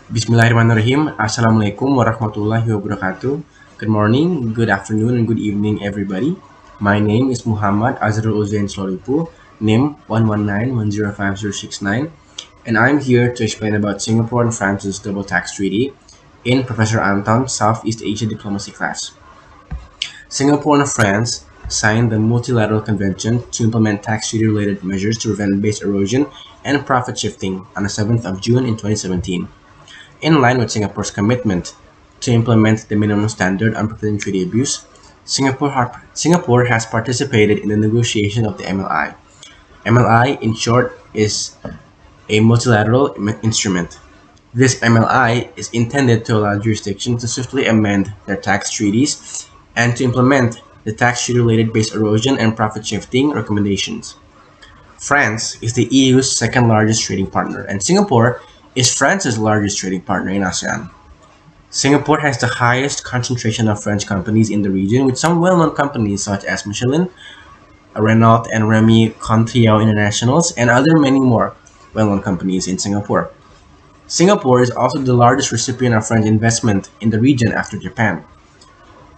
Bismillahirrahmanirrahim. Assalamualaikum warahmatullahi wabarakatuh. Good morning, good afternoon, and good evening, everybody. My name is Muhammad Azraulzain Silolipu, NIM 119105069, and I'm here to explain about Singapore and France's double tax treaty in Professor Anton's Southeast Asia Diplomacy class. Singapore and France signed the Multilateral Convention to implement tax treaty-related measures to prevent base erosion and profit shifting on the 7th of June in 2017. In line with Singapore's commitment to implement the minimum standard on preventing treaty abuse, Singapore has participated in the negotiation of the MLI. MLI, in short, is a multilateral instrument. This MLI is intended to allow jurisdictions to swiftly amend their tax treaties and to implement the tax treaty-related base erosion and profit shifting recommendations. France is the EU's second largest trading partner, and Singapore is France's largest trading partner in ASEAN. Singapore has the highest concentration of French companies in the region, with some well-known companies such as Michelin, Renault, and Remy Contiao Internationals, and other many more well-known companies in Singapore. Singapore is also the largest recipient of French investment in the region after Japan.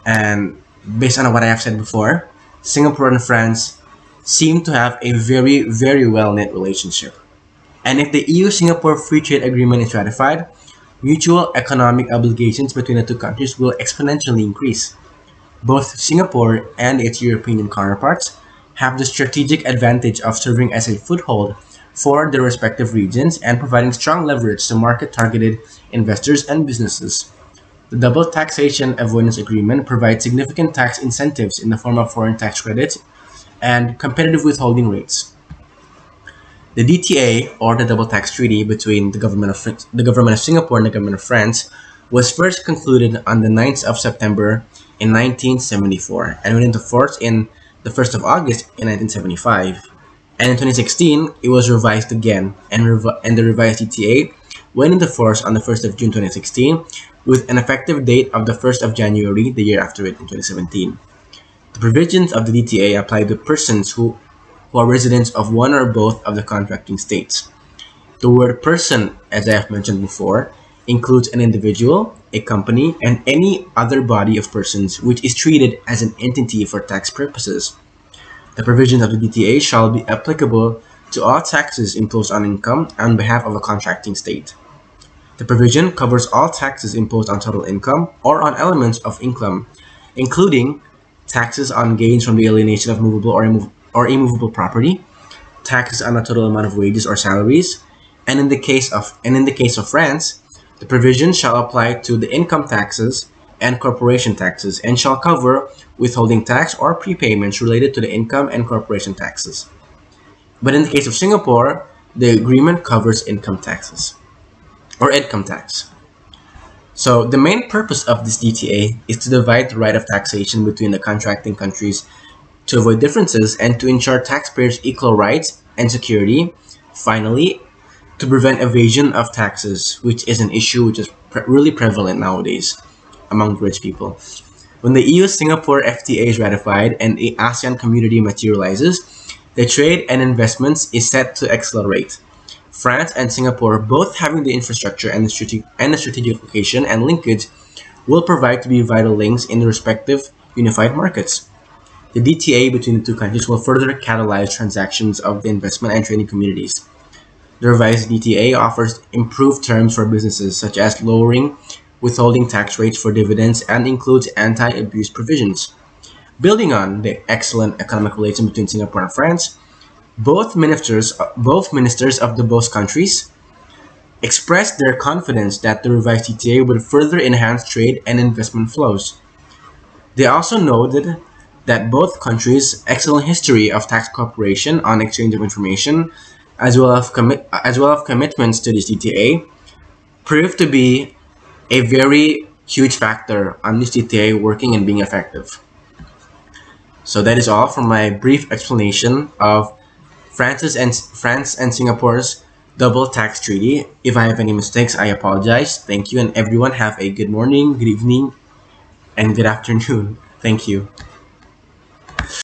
And based on what I have said before, Singapore and France seem to have a very, very well-knit relationship. And if the EU-Singapore Free Trade Agreement is ratified, mutual economic obligations between the two countries will exponentially increase. Both Singapore and its European counterparts have the strategic advantage of serving as a foothold for their respective regions and providing strong leverage to market-targeted investors and businesses. The Double Taxation Avoidance Agreement provides significant tax incentives in the form of foreign tax credits and competitive withholding rates. The DTA, or the Double Tax Treaty between the government of Singapore and the government of France, was first concluded on the 9th of September in 1974 and went into force in the 1st of August in 1975. And in 2016, it was revised again, and the revised DTA went into force on the 1st of June 2016 with an effective date of the 1st of January the year after it in 2017. The provisions of the DTA apply to persons who are residents of one or both of the contracting states. The word person, as I have mentioned before, includes an individual, a company, and any other body of persons which is treated as an entity for tax purposes. The provisions of the DTA shall be applicable to all taxes imposed on income on behalf of a contracting state. The provision covers all taxes imposed on total income or on elements of income, including taxes on gains from the alienation of movable or immovable property, taxes on the total amount of wages or salaries, and in the case of France, the provision shall apply to the income taxes and corporation taxes and shall cover withholding tax or prepayments related to the income and corporation taxes. But in the case of Singapore, the agreement covers income taxes or income tax. So the main purpose of this DTA is to divide the right of taxation between the contracting countries to avoid differences and to ensure taxpayers' equal rights and security. Finally, to prevent evasion of taxes, which is an issue which is really prevalent nowadays among rich people. When the EU-Singapore FTA is ratified and the ASEAN community materializes, the trade and investments is set to accelerate. France and Singapore, both having the infrastructure and the strategic location and linkage, will provide to be vital links in the respective unified markets. The DTA between the two countries will further catalyze transactions of the investment and trading communities. The revised DTA offers improved terms for businesses, such as lowering withholding tax rates for dividends, and includes anti-abuse provisions. Building on the excellent economic relation between Singapore and France, both ministers of the both countries expressed their confidence that the revised DTA would further enhance trade and investment flows. They also noted that both countries' excellent history of tax cooperation on exchange of information, as well as commitments to this DTA, proved to be a very huge factor on this DTA working and being effective. So that is all from my brief explanation of France and Singapore's double tax treaty. If I have any mistakes, I apologize. Thank you, and everyone have a good morning, good evening, and good afternoon. Thank you.